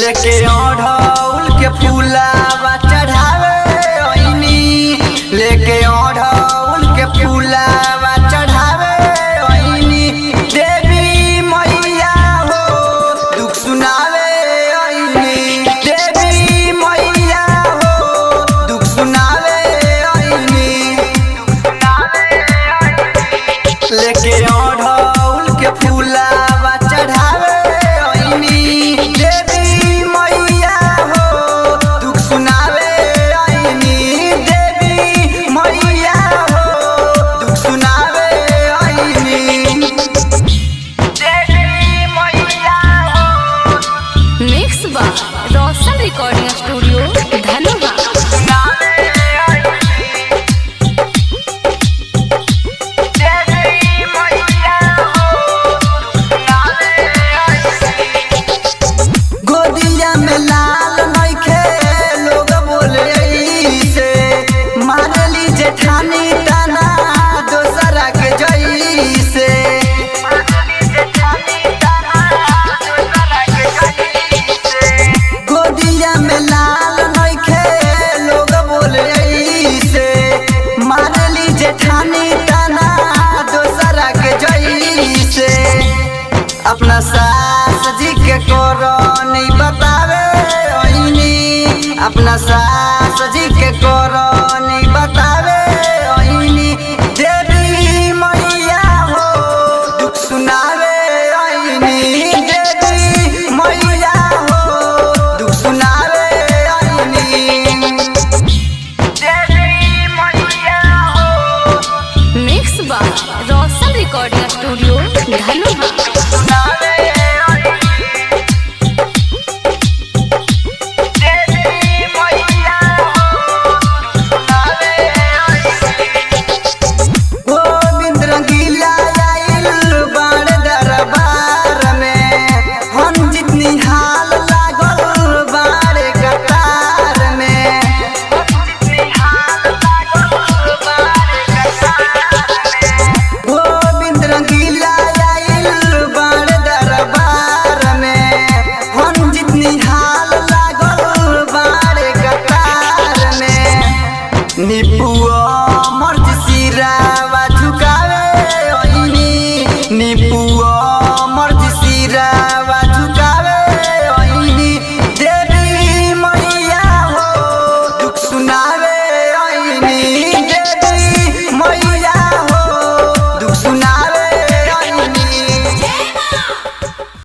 लेके ओढ़ौल के फूलावा चढ़ावे ओइनी, लेके ओढ़ौल के फूलावा चढ़ावे ओइनी। देवी मैया हो दुख सुनावे ओइनी, देवी मैया हो दुख सुनावे ओइनी। लेके ओढ़ौल के फूलावा चढ़ावे ओइनी, देवी मैया हो दुख सुनावे ओइनी, देवी मैया हो दुख सुनावे ओइनी, देवी मैया हो। मिक्स बा रोशन रिकॉर्डिंग स्टूडियो धनुहा। गोदिया में लाल नइखे लोग बोले ऐसे, मारली जेठानी ताना दोसरा के जैसे। गोदिया में लाल नइखे लोग बोले ऐसे, मारली जेठानी ताना दोसरा के जैसे। अपना सास जी के कोरोनी बतावे ओइनी, अपना सास जी के कोरोनी बतावे ओइनी। देवी मैया हो दुख सुनावे ओइनी, देवी मैया हो दुख सुनावे ओइनी, देवी मैया हो। मिक्स बा रोशन रिकॉर्डिंग स्टूडियो धनुहा। गोविंद रंगीला आइल बाण दरबार में, हम जितनी हाल लागल बाड़े कतार में। गोविंद रंगीला आइल बाण दरबार में, हम जितनी हाल लागल बाड़े कतार में। निपुआ मर्ज सिरा